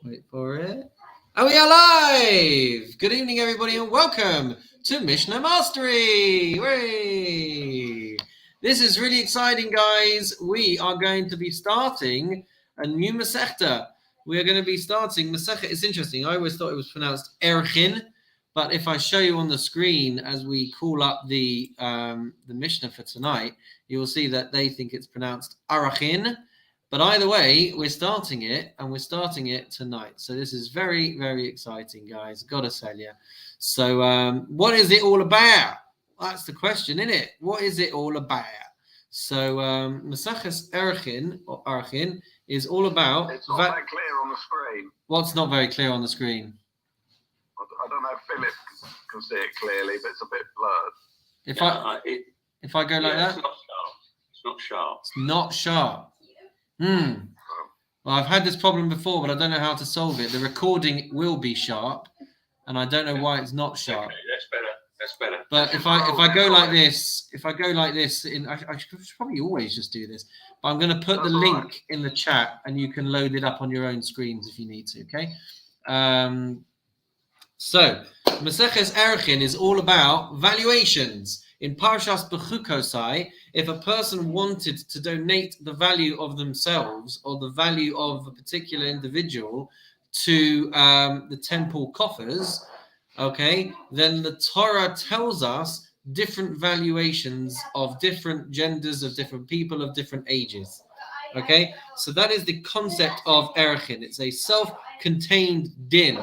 Wait for it. And we are live! Good evening, everybody, and welcome to Mishnah Mastery! Hooray! This is really exciting, guys. We are going to be starting a new Masechta. We are going to be starting Masechta. It's interesting. I always thought it was pronounced Erchin, but if I show you on the screen as we call up the Mishnah for tonight, you will see that they think it's pronounced Arachin. But either way, we're starting it, and we're starting it tonight. So this is very, very exciting, guys. Gotta tell you. So what is it all about? That's the question, isn't it? What is it all about? So Maseches Erchin, or Archin, is all about... It's not very clear on the screen. What's not very clear on the screen? I don't know if Philip can see it clearly, but it's a bit blurred. If I go like that? It's not sharp. It's not sharp. Well, I've had this problem before, but I don't know how to solve it. The recording will be sharp, and I don't know why it's not sharp. Okay, that's better. But if I go like this, I should probably always just do this. But I'm going to put the link in the chat, and you can load it up on your own screens if you need to. Okay. So Maseches Erchin is all about valuations. In Parshas Bechukosai, if a person wanted to donate the value of themselves or the value of a particular individual to the temple coffers, okay, then the Torah tells us different valuations of different genders, of different people, of different ages. Okay, so that is the concept of Erchin. It's a self-contained din,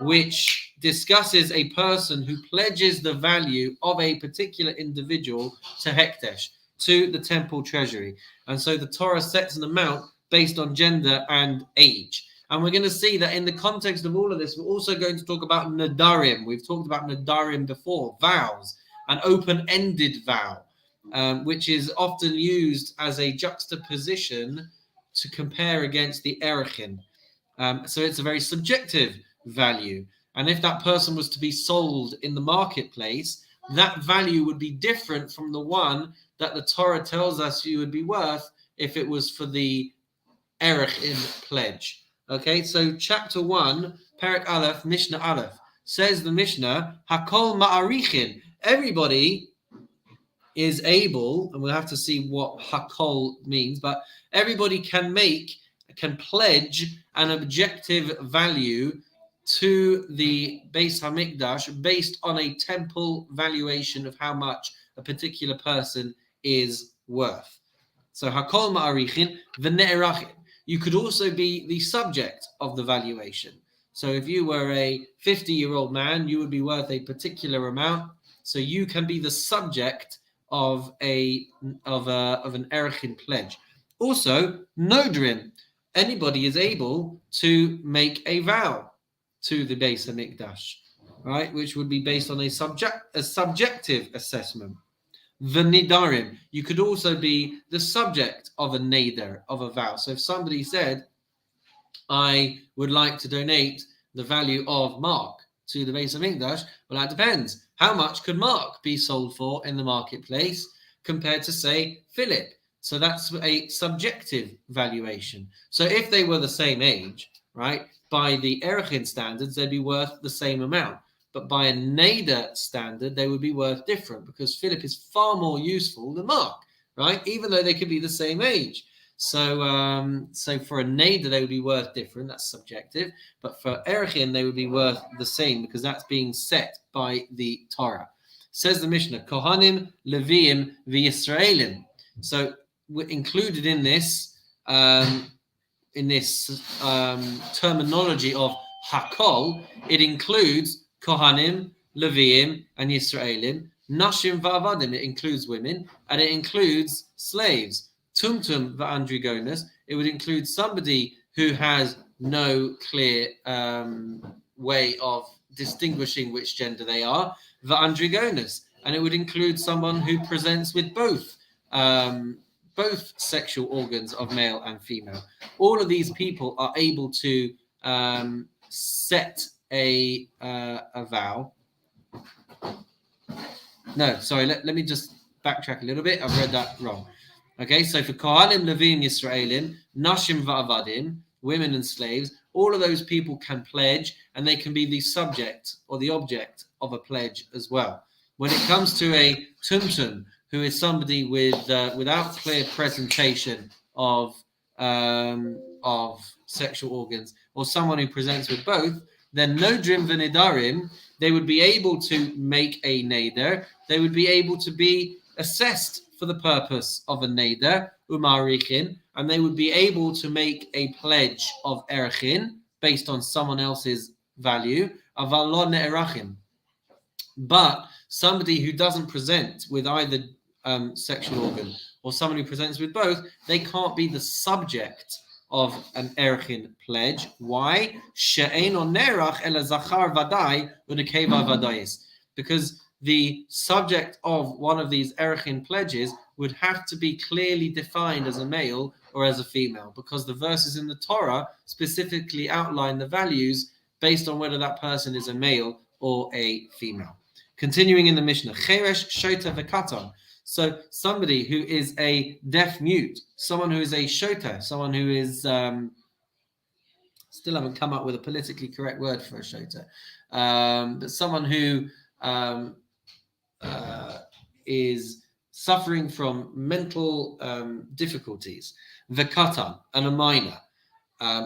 which discusses a person who pledges the value of a particular individual to Hekdesh, to the temple treasury. And so the Torah sets an amount based on gender and age. And we're going to see that in the context of all of this, we're also going to talk about nadarim. We've talked about nadarim before, vows, an open-ended vow, which is often used as a juxtaposition to compare against the Erchin. So it's a very subjective value. And if that person was to be sold in the marketplace, that value would be different from the one that the Torah tells us you would be worth if it was for the Erchin pledge. Okay, so chapter 1, Perek Aleph, Mishnah Aleph, says the Mishnah, Hakol Ma'arichin. Everybody is able, and we'll have to see what Hakol means, but everybody can pledge an objective value to the Beis Hamikdash based on a temple valuation of how much a particular person is worth. So Hakol Ma'arichin v'ne'erachin. You could also be the subject of the valuation. So if you were a 50-year-old man, you would be worth a particular amount. So you can be the subject of an Erchin pledge. Also, Nodrin. Anybody is able to make a vow to the Beis Hamikdash, right? Which would be based on a subjective assessment. The Nidarim. You could also be the subject of a neder, of a vow. So if somebody said, I would like to donate the value of Mark to the Beis Hamikdash, well, that depends. How much could Mark be sold for in the marketplace compared to, say, Philip? So that's a subjective valuation. So if they were the same age, right, by the Erchin standards, they'd be worth the same amount. But by a neder standard, they would be worth different because Philip is far more useful than Mark, right? Even though they could be the same age. So for a neder, they would be worth different. That's subjective. But for Erchin, they would be worth the same because that's being set by the Torah. Says the Mishnah, Kohanim, Leviim, v'Yisraelim. So included in this terminology of Hakol, it includes Kohanim, Leviim, and Yisraelim. Nashim va'avadim, it includes women, and it includes slaves. Tumtum va'andrigonas, it would include somebody who has no clear way of distinguishing which gender they are. Va'andrigonas, and it would include someone who presents with both sexual organs of male and female. All of these people are able to set a vow. No, sorry, let me just backtrack a little bit. I've read that wrong. Okay, so for Kohanim, Levim, Yisraelim, Nashim va'avadim, women and slaves, all of those people can pledge, and they can be the subject or the object of a pledge as well. When it comes to a tumtum, who is somebody without clear presentation of sexual organs, or someone who presents with both, then nodrim v'nedarim, they would be able to make a neder. They would be able to be assessed for the purpose of a neder, umarichin, and they would be able to make a pledge of erchin based on someone else's value, aval lo ne'erachim. But somebody who doesn't present with either sexual organ, or someone who presents with both, they can't be the subject of an erchin pledge. Why? She'eino nerach ela zachar vadai unekeva vadais. Because the subject of one of these erchin pledges would have to be clearly defined as a male or as a female, because the verses in the Torah specifically outline the values based on whether that person is a male or a female. Continuing in the Mishnah, cheresh shota v'katan. So somebody who is a deaf mute, someone who is a shota, someone who is still haven't come up with a politically correct word for a shota, but someone who is suffering from mental difficulties, v'katan, and a minor.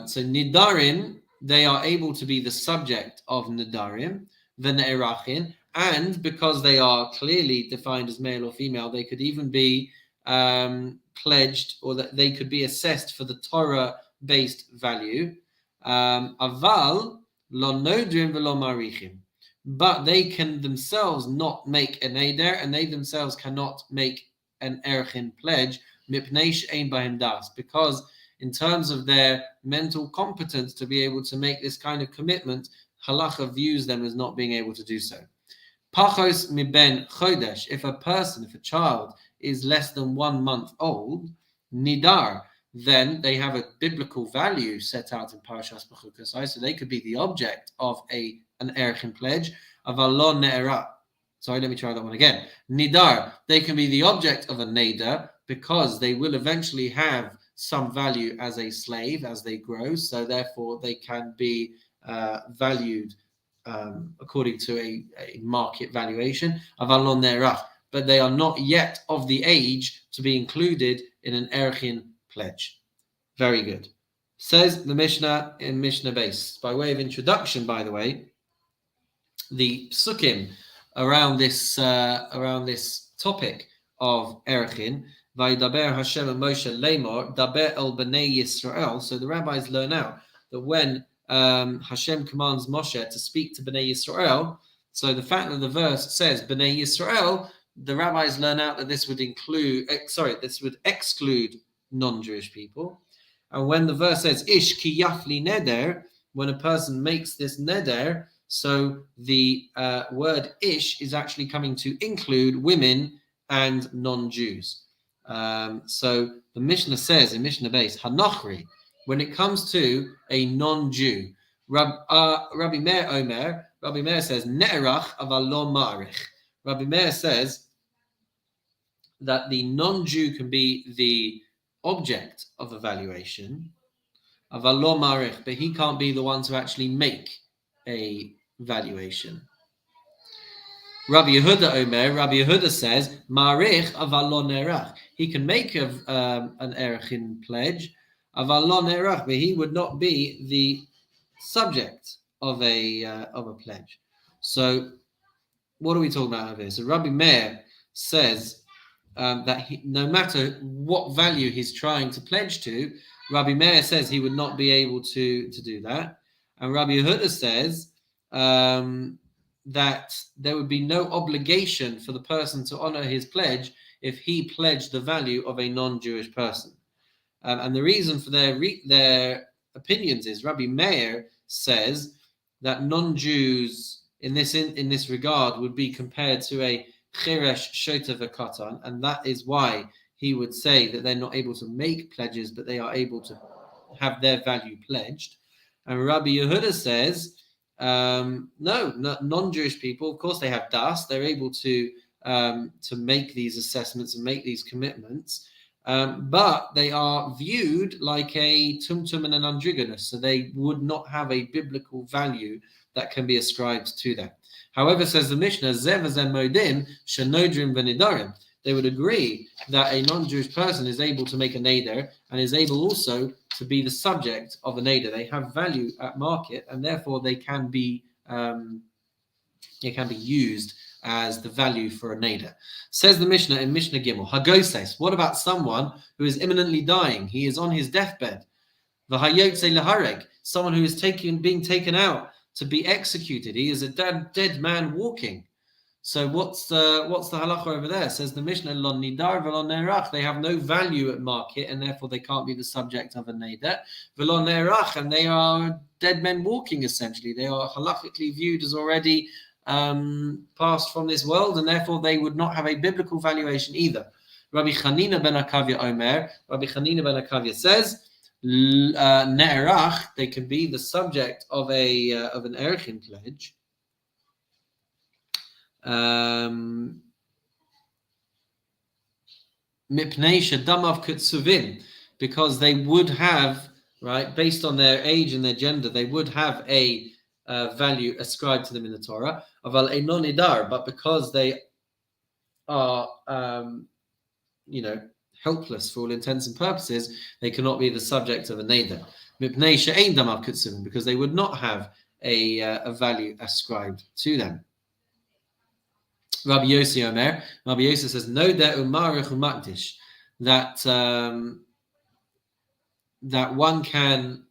So nidarim, they are able to be the subject of nidarim, v'ne'erachin, and because they are clearly defined as male or female, they could even be pledged, or that they could be assessed for the Torah-based value. Aval lo nodrim v'lo marichim, but they can themselves not make a neder, and they themselves cannot make an erchin pledge, mipnei she'ein bahem das, because in terms of their mental competence to be able to make this kind of commitment, halacha views them as not being able to do so. Pachos miben chodesh, if a child is less than 1 month old, nidar, then they have a biblical value set out in Parashas Bechukosai, so they could be the object of an erchin pledge. Aval lo ne'era. Sorry, let me try that one again. Nidar, they can be the object of a neder because they will eventually have some value as a slave as they grow, so therefore they can be valued according to a market valuation, but they are not yet of the age to be included in an erchin pledge. Very good. Says the Mishnah in Mishnah base. By way of introduction, by the way, the psukim around this topic of erchin, Vaydaber Hashem and Moshe Lemor, Daber el Bnei Yisrael. So the rabbis learn out that when Hashem commands Moshe to speak to Bnei Yisrael, so the fact that the verse says Bnei Yisrael, the rabbis learn out that this would exclude non-Jewish people. And when the verse says Ish ki yafli neder, when a person makes this neder, so the word Ish is actually coming to include women and non-Jews. So the Mishnah says in Mishnah base, Hanochri, when it comes to a non-Jew, Rabbi Meir says, Ne'erach aval lo ma'arich. Rabbi Meir says that the non-Jew can be the object of evaluation, aval lo ma'arich, but he can't be the one to actually make a valuation. Rabbi Yehuda says, Ma'arich aval lo ne'erach. He can make an erchin pledge, aval lo ne'erach, but he would not be the subject of a pledge. So, what are we talking about over here? So, Rabbi Meir says that no matter what value he's trying to pledge to, Rabbi Meir says he would not be able to do that. And Rabbi Yehuda says that there would be no obligation for the person to honor his pledge if he pledged the value of a non-Jewish person. And the reason for their opinions is Rabbi Meir says that non-Jews in this regard would be compared to a cheresh shota v'katan, and that is why he would say that they're not able to make pledges, but they are able to have their value pledged. And Rabbi Yehuda says, no, non-Jewish people, of course, they have das. They're able to make these assessments and make these commitments. but they are viewed like a tumtum and an androgynous, so they would not have a biblical value that can be ascribed to them. However, says the Mishnah, they would agree that a non-Jewish person is able to make a neder and is able also to be the subject of a neder. They have value at market, and therefore they can be used as the value for a neder. Says the Mishnah in Mishnah Gimel, Hagoses, what about someone who is imminently dying? He is on his deathbed. V'hayotze lehareg, someone who is being taken out to be executed. He is a dead man walking. So what's the halacha over there? Says the Mishnah, Lon nidar v'lon ne'erach. They have no value at market, and therefore they can't be the subject of a neder. V'lon ne'erach, and they are dead men walking. Essentially, they are halachically viewed as already passed from this world, and therefore they would not have a biblical valuation either. Rabbi Chanina ben Akavya Omer. Rabbi Chanina ben Akavya says, ne'erach, they can be the subject of an Erchin pledge. Because they would have, right, based on their age and their gender, they would have a value ascribed to them in the Torah. But because they are, helpless for all intents and purposes, they cannot be the subject of a neder. Because they would not have a value ascribed to them. Rabbi Yossi Omer, Rabbi Yossi says, no umarich umakdish, that one can,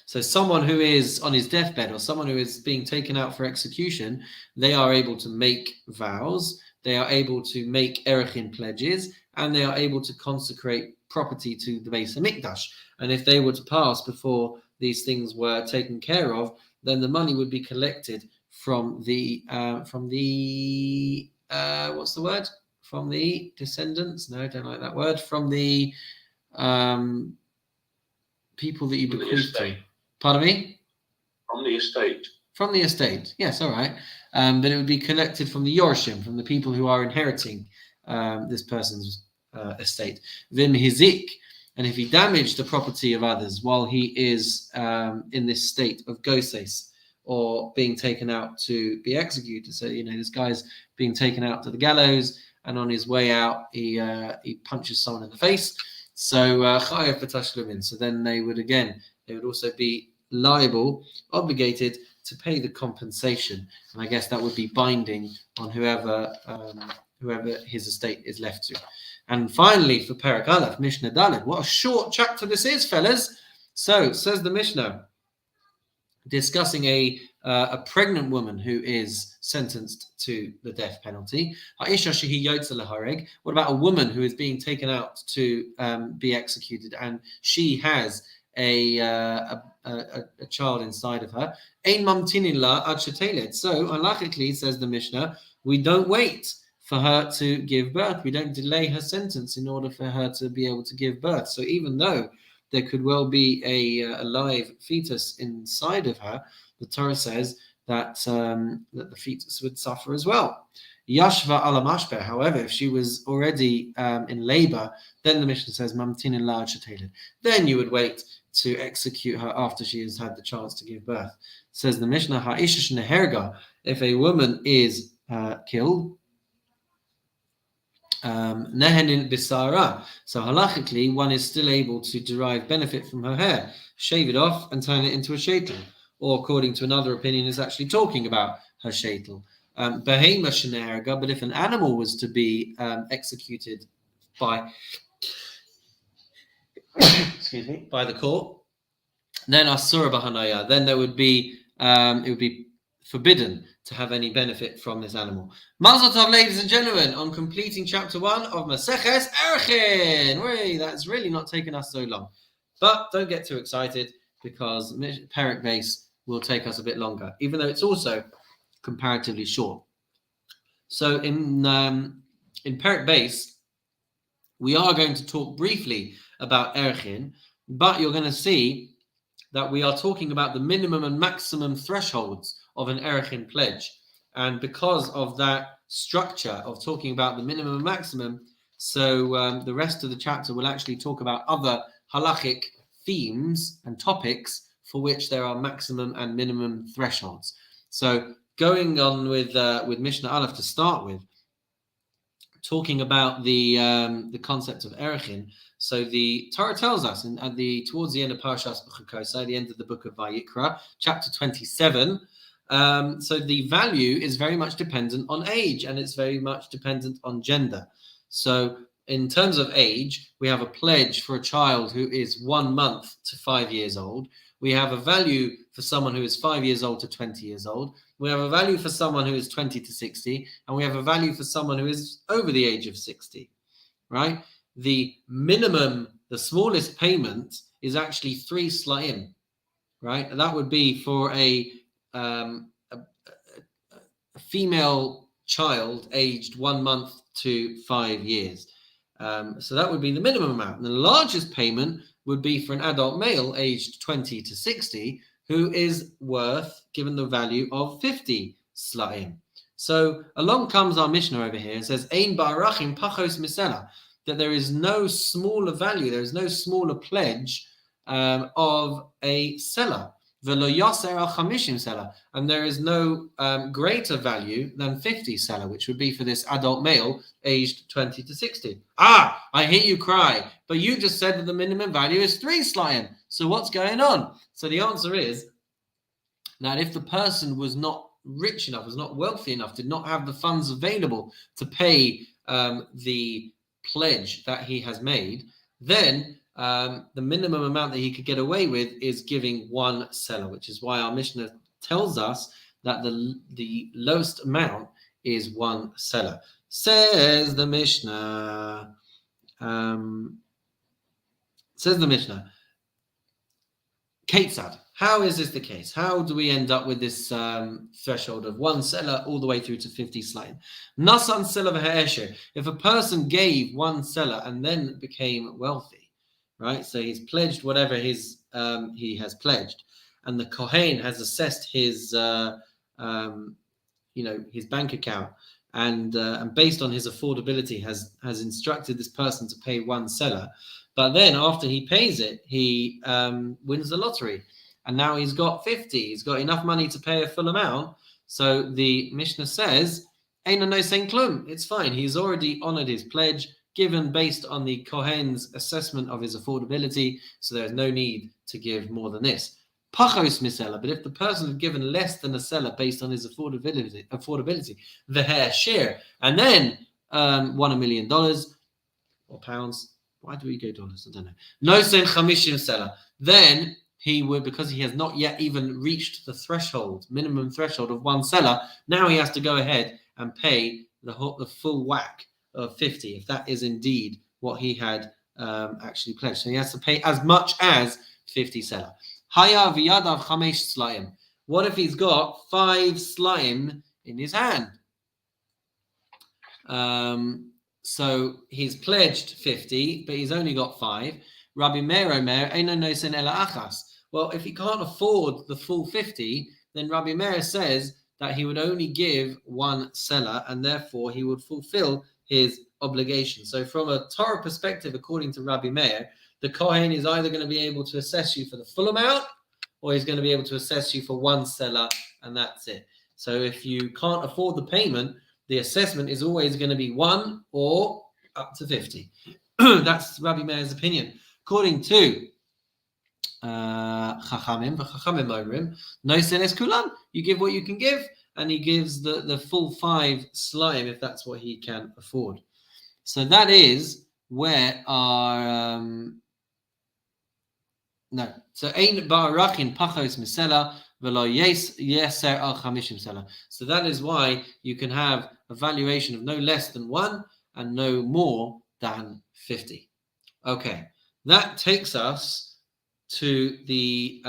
so someone who is on his deathbed or someone who is being taken out for execution, they are able to make vows, they are able to make Erchin pledges, and they are able to consecrate property to the Beis HaMikdash. And if they were to pass before these things were taken care of, then the money would be collected from the what's the word? From the descendants? No, I don't like that word. From the people that you bequeath to. Pardon me? From the estate. From the estate. Yes, all right. But it would be collected from the Yorshim, from the people who are inheriting this person's estate. Vim hizik. And if he damaged the property of others while he is in this state of goses or being taken out to be executed, so this guy's being taken out to the gallows, and on his way out he punches someone in the face. So chayav b'tashlumin. So then they would also be obligated to pay the compensation, and I guess that would be binding on whoever his estate is left to. And finally, for Perek Aleph, Mishnah Dalet. What a short chapter this is, fellas. So, says the Mishnah, discussing a pregnant woman who is sentenced to the death penalty. What about a woman who is being taken out to be executed, and she has a child inside of her? So, halachically, says the Mishnah, we don't wait for her to give birth. We don't delay her sentence in order for her to be able to give birth. So even though there could well be a live fetus inside of her, the Torah says that the fetus would suffer as well. Yashva ala mashper. However, if she was already in labor, then the Mishnah says mamtinin la ad. Then you would wait to execute her after she has had the chance to give birth. Says the Mishnah, ha'isha sheneherga. If a woman is killed, nehenin bisara. So halachically, one is still able to derive benefit from her hair, shave it off and turn it into a sheitel. Or according to another opinion, is actually talking about her sheitel. Behema sheneherga. But if an animal was to be executed by by the court, then asura b'hanaya. Then there would be it would be forbidden to have any benefit from this animal. Mazel tov, ladies and gentlemen, on completing chapter 1 of Maseches Erchin. That's really not taken us so long. But don't get too excited, because Perek Base will take us a bit longer, even though it's also comparatively short. So in Perek Base, we are going to talk briefly about Erchin, but you're going to see that we are talking about the minimum and maximum thresholds of an Erchin pledge. And because of that structure of talking about the minimum and maximum, so the rest of the chapter will actually talk about other halachic themes and topics for which there are maximum and minimum thresholds. So going on with Mishnah Aleph to start with, talking about the concept of Erchin. So the Torah tells us towards the end of Parashas Bechukosai, the end of the book of Vayikra, chapter 27. So the value is very much dependent on age, and it's very much dependent on gender. So in terms of age, we have a pledge for a child who is 1 month to 5 years old. We have a value for someone who is 5 years old to 20 years old. We have a value for someone who is 20 to 60, and we have a value for someone who is over the age of 60, right? The minimum, the smallest payment is actually 3 sla'im, right? And that would be for a female child aged 1 month to 5 years. So that would be the minimum amount. And the largest payment would be for an adult male aged 20 to 60, who is worth, given the value of 50 sla'im. So along comes our Mishnah over here and says, Ein ba'arachim pachos misela, that there is no smaller value, there is no smaller pledge of a seller. V'lo yaser al chamishim seller, and there is no greater value than 50 seller, which would be for this adult male aged 20 to 60. I hear you cry, but you just said that the minimum value is 3 sla'im. So what's going on? So the answer is that if the person was not rich enough, was not wealthy enough, did not have the funds available to pay the pledge that he has made, then the minimum amount that he could get away with is giving 1 seller, which is why our Mishnah tells us that the lowest amount is 1 seller. Says the Mishnah. Ketzad. How is this the case? How do we end up with this threshold of 1 seller all the way through to 50 sla'im? Nasan seller v'ha'esher. If a person gave 1 seller and then became wealthy, right? So he's pledged whatever he has pledged, and the Kohen has assessed his his bank account, and based on his affordability has instructed this person to pay 1 seller. But then after he pays it, he wins the lottery. And now he's got 50. He's got enough money to pay a full amount. So the Mishnah says, Eina no sein klum. It's fine. He's already honored his pledge, given based on the Kohen's assessment of his affordability. So there's no need to give more than this. Pachos misela. But if the person had given less than a seller based on his affordability, the hair share, and then won $1 million or pounds. Why do we go dollars? I don't know. No sein chamishim seller. Then he would, because he has not yet even reached the minimum threshold of 1 seller, now he has to go ahead and pay the full whack of 50, if that is indeed what he had actually pledged. So he has to pay as much as 50 seller. Haya v'yadav chamesh sla'im. What if he's got 5 sla'im in his hand? So he's pledged 50, but he's only got 5. Rabbi Meir Omer, Eino nosen ela achas. Well, if he can't afford the full 50, then Rabbi Meir says that he would only give 1 seller, and therefore he would fulfill his obligation. So from a Torah perspective, according to Rabbi Meir, the Kohen is either going to be able to assess you for the full amount, or he's going to be able to assess you for 1 seller, and that's it. So if you can't afford the payment, the assessment is always going to be 1 or up to 50. That's Rabbi Meir's opinion. According to Chachamim, no senes kulan. You give what you can give, and he gives the full 5 sla'im if that's what he can afford. So that is where our no. So ein ba'arachin pachos misela v'lo yeser al chamishim seller. So that is why you can have a valuation of no less than 1 and no more than 50. Okay, that takes us to the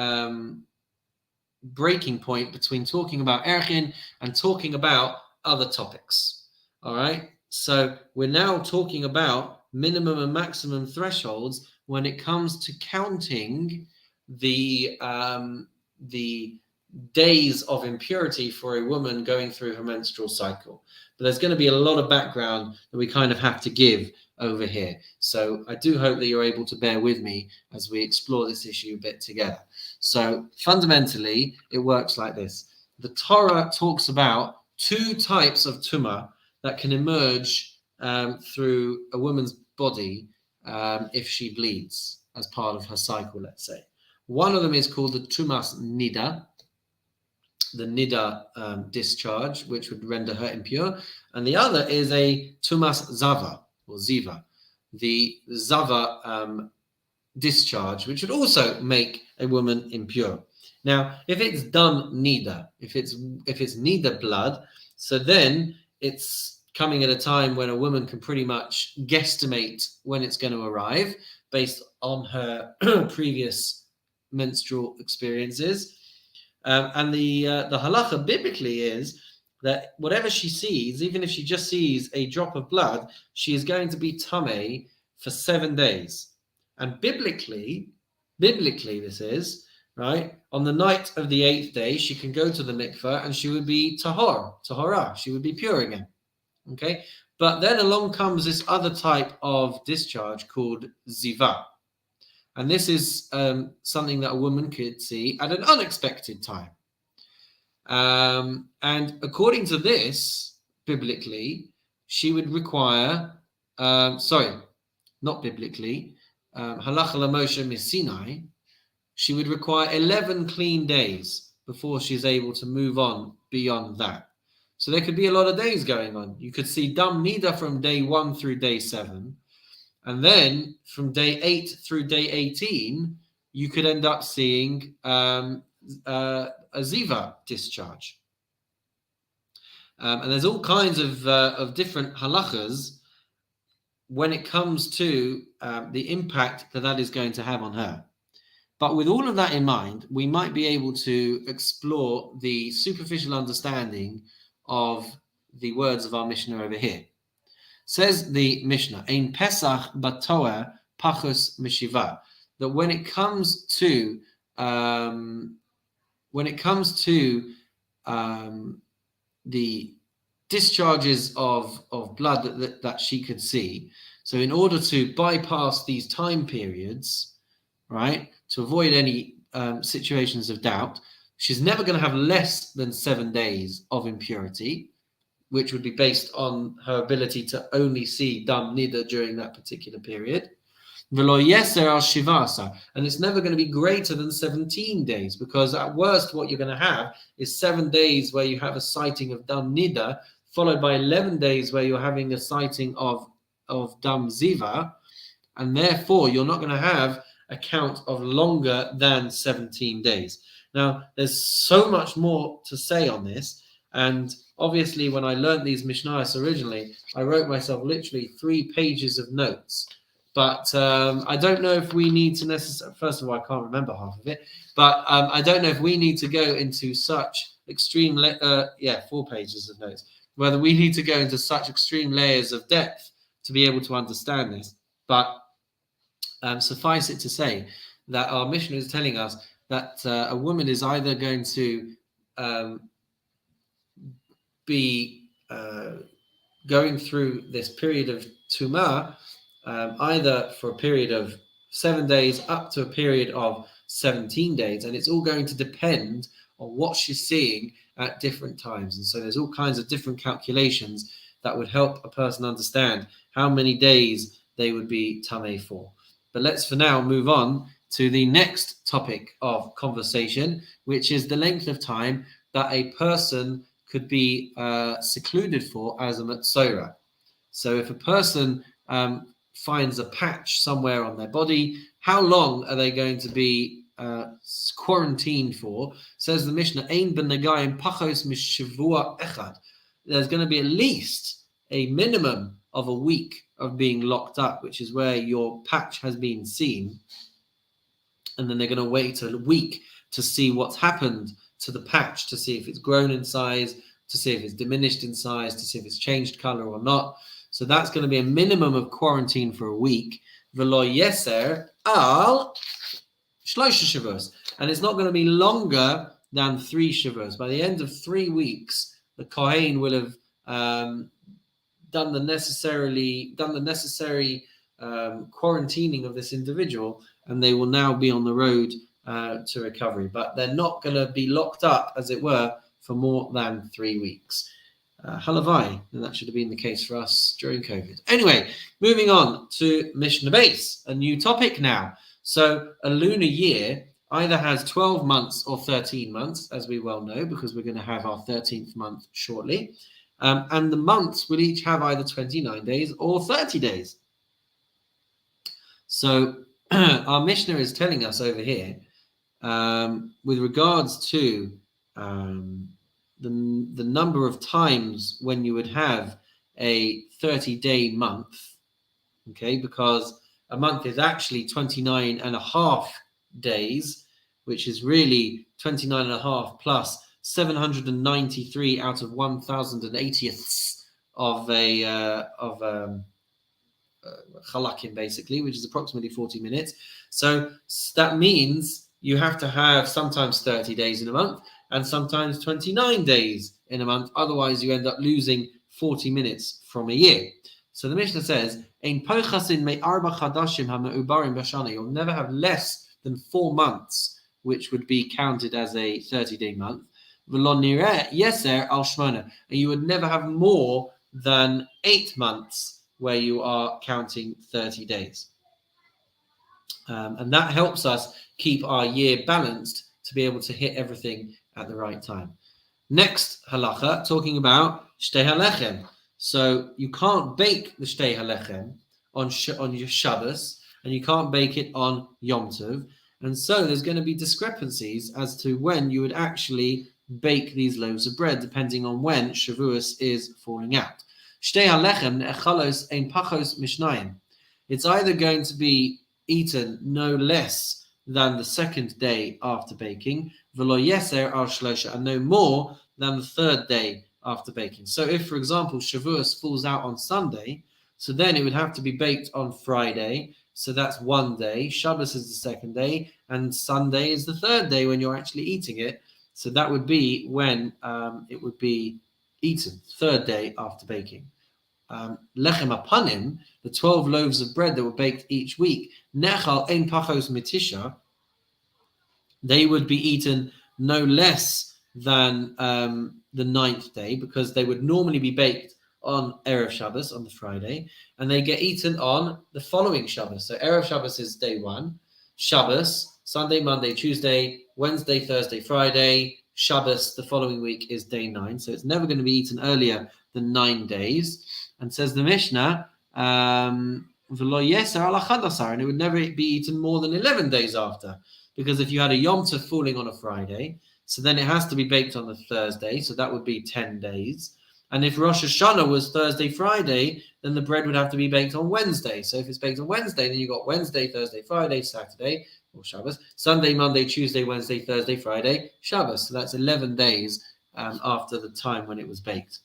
breaking point between talking about Erchin and talking about other topics. All right, so we're now talking about minimum and maximum thresholds when it comes to counting the days of impurity for a woman going through her menstrual cycle. But there's going to be a lot of background that we kind of have to give over here. So I do hope that you're able to bear with me as we explore this issue a bit together. So fundamentally, it works like this. The Torah talks about two types of tumah that can emerge through a woman's body if she bleeds as part of her cycle, let's say. One of them is called the tumas nida, the nida discharge, which would render her impure. And the other is a tumas zava, or ziva, the zava discharge, which would also make a woman impure. Now, if it's dam nida, if it's nida blood, so then it's coming at a time when a woman can pretty much guesstimate when it's going to arrive based on her previous menstrual experiences. And the halacha biblically is that whatever she sees, even if she just sees a drop of blood, she is going to be tamei for 7 days. And biblically this is, right, on the night of the 8th day, she can go to the mikveh and she would be tahora, she would be pure again. Okay, but then along comes this other type of discharge called ziva. And this is something that a woman could see at an unexpected time. And according to this, biblically, she would require, not biblically, halacha l'Moshe misinai, she would require 11 clean days before she's able to move on beyond that. So there could be a lot of days going on. You could see dam nida from day 1 through day 7. And then from day 8 through day 18, you could end up seeing a ziva discharge. And there's all kinds of different halachas when it comes to the impact that is going to have on her. But with all of that in mind, we might be able to explore the superficial understanding of the words of our Mishnah over here. Says the Mishnah, Ein Pesach batoer pachus mishiva, that when it comes to the discharges of blood that she could see, so in order to bypass these time periods, right, to avoid any situations of doubt, she's never going to have less than 7 days of impurity, which would be based on her ability to only see dam nida during that particular period. V'lo yeser al shivasa, and it's never going to be greater than 17 days, because at worst what you're going to have is 7 days where you have a sighting of dam nida, followed by 11 days where you're having a sighting of dam ziva, and therefore you're not going to have a count of longer than 17 days. Now, there's so much more to say on this, and obviously when I learned these Mishnahs originally, I wrote myself literally 3 pages of notes. But I don't know if we need to necessarily, first of all, I can't remember half of it, but I don't know if we need to go into such extreme, 4 pages of notes, whether we need to go into such extreme layers of depth to be able to understand this. But suffice it to say that our Mishnah is telling us that a woman is either going to be going through this period of tumah, either for a period of 7 days up to a period of 17 days, and it's all going to depend on what she's seeing at different times. And so there's all kinds of different calculations that would help a person understand how many days they would be tamei for. But let's for now move on to the next topic of conversation, which is the length of time that a person could be secluded for as a metzora. So if a person finds a patch somewhere on their body, how long are they going to be quarantined for? Says the Mishnah, Ein ben negayim pachos mishavua echad. There's going to be at least a minimum of a week of being locked up, which is where your patch has been seen. And then they're going to wait a week to see what's happened to the patch, to see if it's grown in size, to see if it's diminished in size, to see if it's changed color or not. So that's going to be a minimum of quarantine for a week. V'lo yeser al shlosha shavos, and it's not going to be longer than 3 Shavuos. By the end of 3 weeks, the Kohen will have done the necessary quarantining of this individual, and they will now be on the road to recovery. But they're not going to be locked up, as it were, for more than 3 weeks. Halavai, and that should have been the case for us during COVID. Anyway, moving on to Mishnah Base, a new topic now. So a lunar year either has 12 months or 13 months, as we well know, because we're going to have our 13th month shortly. And the months will each have either 29 days or 30 days. So our Mishnah is telling us over here, with regards to the number of times when you would have a 30-day month, okay, because a month is actually 29 and a half days, which is really 29 and a half plus 793 out of 1,080ths of chalakim, basically, which is approximately 40 minutes. So that means you have to have sometimes 30 days in a month and sometimes 29 days in a month. Otherwise, you end up losing 40 minutes from a year. So the Mishnah says, you'll never have less than 4 months, which would be counted as a 30-day month. And you would never have more than 8 months where you are counting 30 days. And that helps us keep our year balanced to be able to hit everything at the right time. Next halacha, talking about shtei halechem. So you can't bake the shtei halechem on your Shabbos, and you can't bake it on Yom Tov. And so there's going to be discrepancies as to when you would actually bake these loaves of bread, depending on when Shavuos is falling out. Shtei halechem ne'echalos ein pachos mishnayim. It's either going to be eaten no less than the second day after baking, v'lo yeser al shlosha, and no more than the third day after baking. So if, for example, Shavuos falls out on Sunday, so then it would have to be baked on Friday. So that's 1 day. Shabbos is the second day, and Sunday is the third day when you're actually eating it. So that would be when it would be eaten, third day after baking. Lechem apanim, the 12 loaves of bread that were baked each week, nechal ein pachos mitisha, they would be eaten no less than the 9th day, because they would normally be baked on Erev Shabbos, on the Friday, and they get eaten on the following Shabbos. So Erev Shabbos is day 1, Shabbos, Sunday, Monday, Tuesday, Wednesday, Thursday, Friday, Shabbos the following week is day 9. So it's never going to be eaten earlier than 9 days. And says the Mishnah, and it would never be eaten more than 11 days after. Because if you had a Yom Tov falling on a Friday, so then it has to be baked on the Thursday, so that would be 10 days. And if Rosh Hashanah was Thursday, Friday, then the bread would have to be baked on Wednesday. So if it's baked on Wednesday, then you've got Wednesday, Thursday, Friday, Saturday, or Shabbos, Sunday, Monday, Tuesday, Wednesday, Thursday, Friday, Shabbos. So that's 11 days after the time when it was baked.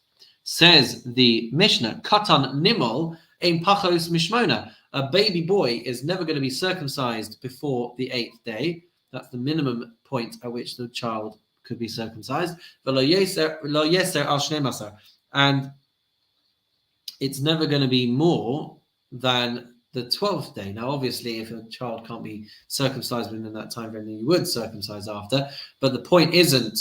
Says the Mishnah, Katan Nimol ein pachos mishmona. A baby boy is never going to be circumcised before the 8th day. That's the minimum point at which the child could be circumcised. And it's never going to be more than the 12th day. Now, obviously, if a child can't be circumcised within that time frame, then you would circumcise after. But the point isn't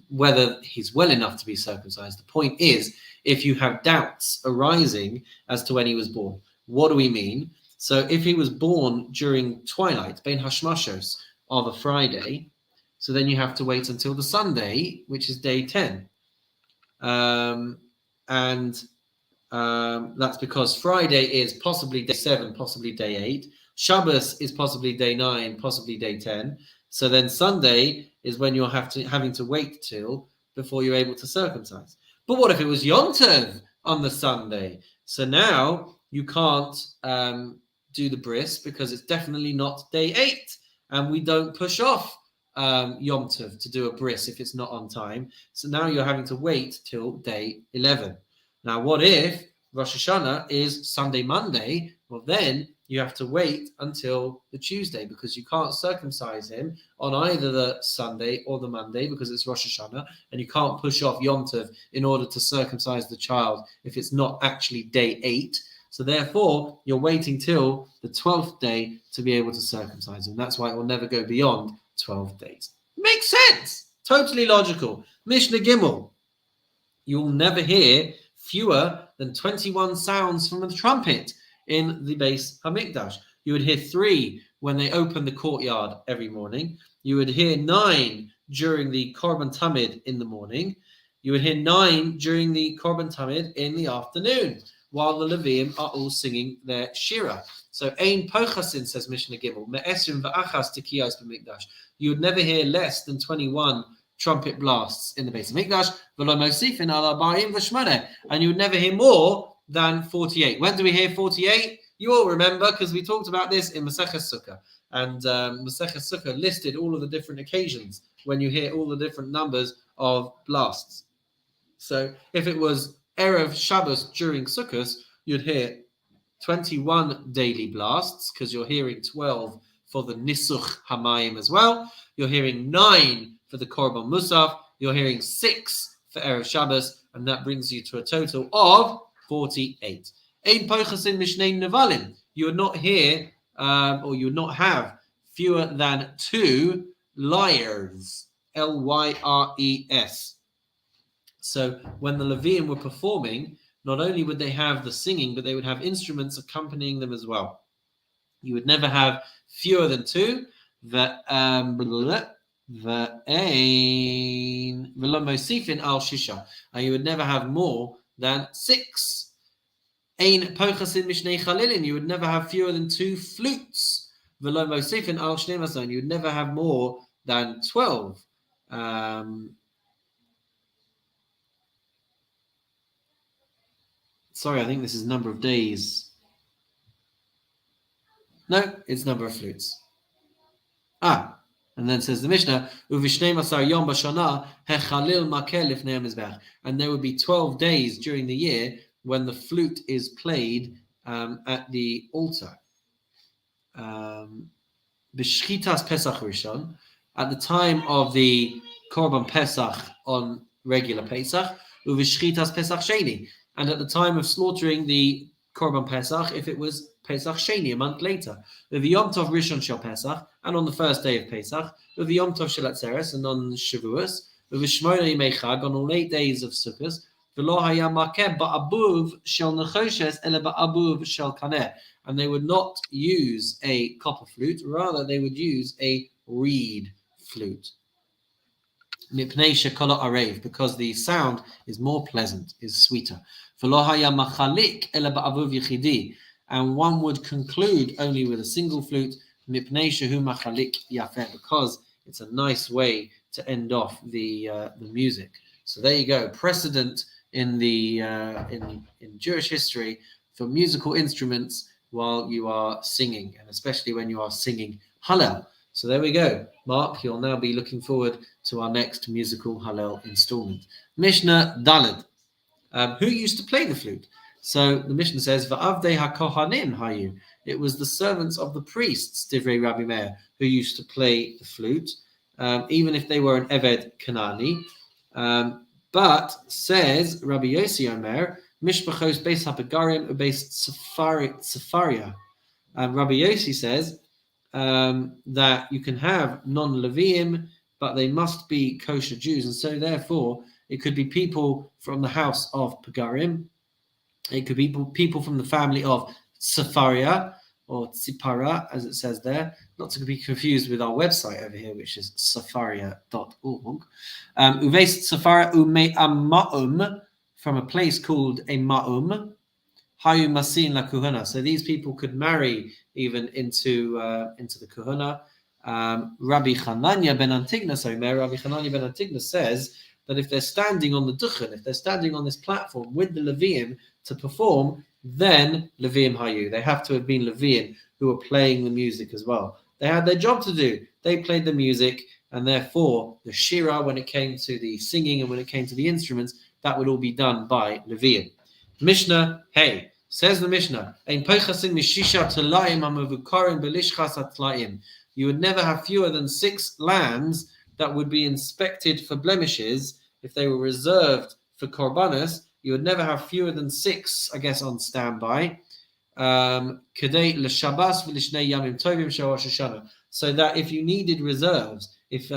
whether he's well enough to be circumcised. The point is, if you have doubts arising as to when he was born. What do we mean? So if he was born during twilight, bein hashmashos, of a Friday, so then you have to wait until the Sunday, which is day 10. That's because Friday is possibly day 7, possibly day 8. Shabbos is possibly day 9, possibly day 10. So then Sunday is when you're having to wait till before you're able to circumcise. But what if it was Yom Tov on the Sunday? So now you can't do the bris because it's definitely not day 8. And we don't push off Yom Tov to do a bris if it's not on time. So now you're having to wait till day 11. Now, what if Rosh Hashanah is Sunday, Monday? Well, then you have to wait until the Tuesday, because you can't circumcise him on either the Sunday or the Monday because it's Rosh Hashanah, and you can't push off Yom Tov in order to circumcise the child if it's not actually day 8. So therefore, you're waiting till the 12th day to be able to circumcise him. That's why it will never go beyond 12 days. Makes sense. Totally logical. Mishnah Gimel. You'll never hear fewer than 21 sounds from the trumpet in the Beis Hamikdash. You would hear 3 when they open the courtyard every morning. You would hear 9 during the Korban Tamid in the morning. You would hear 9 during the Korban Tamid in the afternoon, while the Leviim are all singing their Shira. So, Ein Pochasin, says Mishnah Gimel, Me'esrim v'achas tekiyos b'mikdash. You would never hear less than 21 trumpet blasts in the Beis Hamikdash, v'lo mosifin al arba'im v'shmoneh, and you would never hear more than 48. When do we hear 48? You all remember, because we talked about this in Maseches Sukkah, and Maseches Sukkah listed all of the different occasions when you hear all the different numbers of blasts. So if it was Erev Shabbos during Sukkot, you'd hear 21 daily blasts, because you're hearing 12 for the Nisuch Hamayim as well. You're hearing 9 for the Korban Musaf. You're hearing 6 for Erev Shabbos, and that brings you to a total of 48. Ein Pochasin Mishnei Nevalim. You would not hear, or you would not have fewer than 2 lyres, Lyres. So when the Leviim were performing, not only would they have the singing, but they would have instruments accompanying them as well. You would never have fewer than 2. And you would never have more than 6. Ein Pochasin Mishnei Chalilin. You would never have fewer than 2 flutes. You would never have more than 12. Sorry, I think this is number of days. No, it's number of flutes. And then says the Mishnah, and there would be 12 days during the year when the flute is played at the altar. B'shchitas Pesach Rishon, at the time of the Korban Pesach on regular Pesach, uv'shchitas Pesach Sheni, and at the time of slaughtering the Korban Pesach, if it was Pesach Sheni, a month later, the Yom Tov Rishon Shel Pesach, and on the first day of Pesach, the Yom Tov Shel Atzeres, and on Shavuos, the Shmona Yimei Chag, on all 8 days of Sukkot, v'lo haya makeh ba'abuv shel nechoshes ele ba'abuv shel kaneh, and they would not use a copper flute, rather they would use a reed flute. Mipnei shekolo arev, because the sound is more pleasant, is sweeter. V'lo haya machalik ele ba'abuv yichidi, and one would conclude only with a single flute, mipnei shehu machalik yafeh, because it's a nice way to end off the music. So there you go, precedent in the in Jewish history for musical instruments while you are singing, and especially when you are singing Hallel. So there we go, Mark. You'll now be looking forward to our next musical Hallel installment. Mishnah Daled. Who used to play the flute? So the Mishnah says, "Va'avdei hakohanim hayu." It was the servants of the priests, Divrei Rabbi Meir, who used to play the flute, even if they were an Eved Kanani. But says Rabbi Yossi Omer, Mishpachos Beis HaPegarim Beis Sefaria. Rabbi Yossi says that you can have non-Leviim, but they must be kosher Jews, and so therefore it could be people from the house of Pegarim. It could be people from the family of Sefaria or Tzipara, as it says there, not to be confused with our website over here, which is sefaria.org. Uveis Sefaria ume Ma'um, from a place called a Ma'um, Hayu Masin la Kuhuna. So these people could marry even into the Kuhuna. Rabbi Chananya ben Antignas says that if they're standing on the Duchen, if they're standing on this platform with the Leviim to perform, then Leviim Hayu. They have to have been Leviim who were playing the music as well. They had their job to do. They played the music, and therefore the Shira, when it came to the singing and when it came to the instruments, that would all be done by Leviim. Mishnah Hey. Says the Mishnah, you would never have fewer than 6 lambs that would be inspected for blemishes. If they were reserved for korbanos, you would never have fewer than 6, I guess, on standby. So that if you needed reserves, if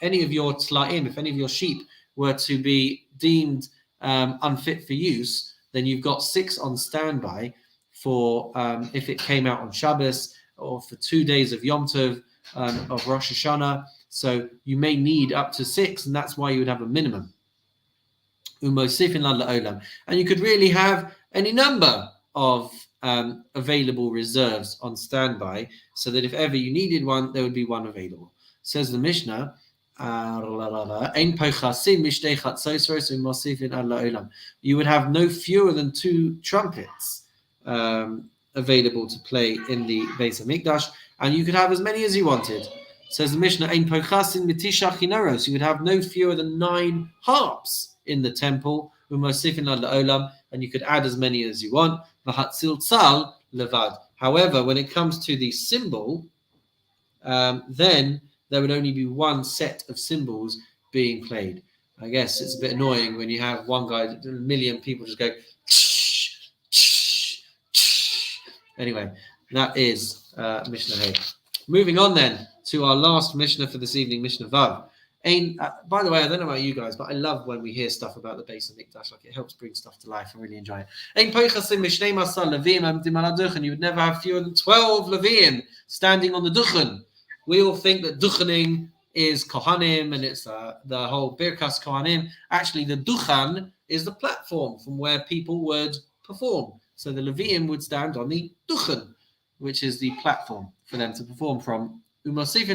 any of your tla'im, if any of your sheep were to be deemed unfit for use, then you've got 6 on standby for if it came out on Shabbos or for 2 days of Yom Tov of Rosh Hashanah. So you may need up to 6, and that's why you would have a minimum. And you could really have any number of available reserves on standby, so that if ever you needed one, there would be one available. Says the Mishnah, you would have no fewer than 2 trumpets available to play in the Beis Hamikdash, and you could have as many as you wanted. Says the Mishnah, you would have no fewer than 9 harps in the temple, and you could add as many as you want. However, when it comes to the cymbal, then there would only be 1 set of cymbals being played. I guess it's a bit annoying when you have one guy, a million people just go. Anyway, that is Mishnah Hay. Moving on then to our last Mishnah for this evening, Mishnah Vav. By the way, I don't know about you guys, but I love when we hear stuff about the Beis Hamikdash. Like, it helps bring stuff to life. I really enjoy it. And you would never have fewer than 12 Leviim standing on the Duchen. We all think that Duchening is Kohanim and it's the whole Birkas Kohanim. Actually, the Duchan is the platform from where people would perform. So the Leviim would stand on the Duchen, which is the platform for them to perform from. And you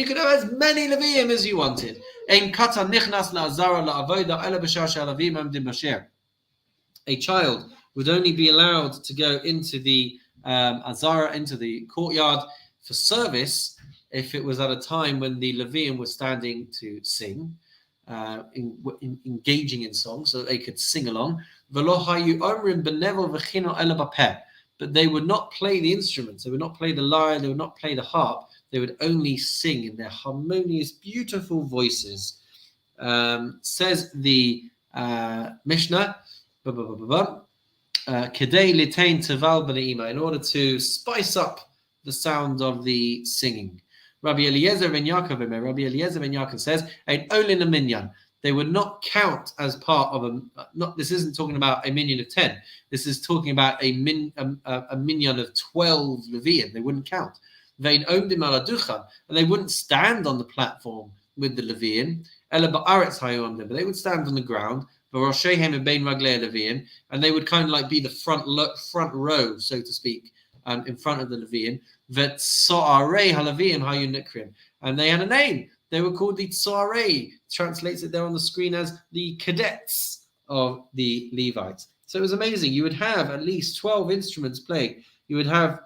could have as many Leviim as you wanted. A child would only be allowed to go into the Azara, into the courtyard for service, if it was at a time when the Leviim were standing to sing, engaging in song, so that they could sing along. But they would not play the instruments. They would not play the lyre. They would not play the harp. They would only sing in their harmonious, beautiful voices. Says the Mishnah, in order to spice up the sound of the singing. Rabbi Eliezer ben Yaakov says, Olin a minyan. They would not count as part of this isn't talking about a minyan of 10. This is talking about a minyan of 12 Leviim. They wouldn't count. And they wouldn't stand on the platform with the Leviim, but they would stand on the ground, and they would kind of like be the front row, so to speak, in front of the Leviim. And they had a name. They were called the Tsoarei. Translates it there on the screen as the cadets of the Levites. So it was amazing. You would have at least 12 instruments played. You would have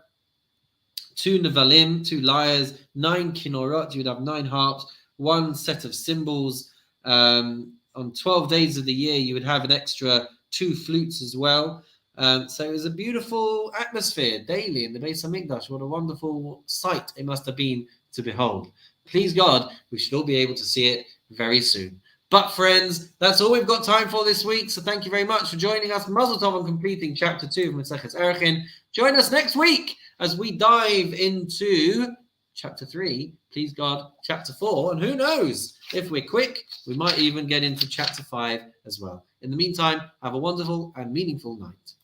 2 nevalim, 2 lyres, 9 kinorot. You would have 9 harps, 1 set of cymbals. On 12 days of the year, you would have an extra 2 flutes as well. So it was a beautiful atmosphere daily in the Beis Hamikdash. What a wonderful sight it must have been to behold. Please God, we should all be able to see it very soon. But friends, that's all we've got time for this week. So thank you very much for joining us. Mazel tov on completing chapter 2 of Masechet Erchin. Join us next week as we dive into chapter 3, please God, chapter 4. And who knows, if we're quick, we might even get into chapter 5 as well. In the meantime, have a wonderful and meaningful night.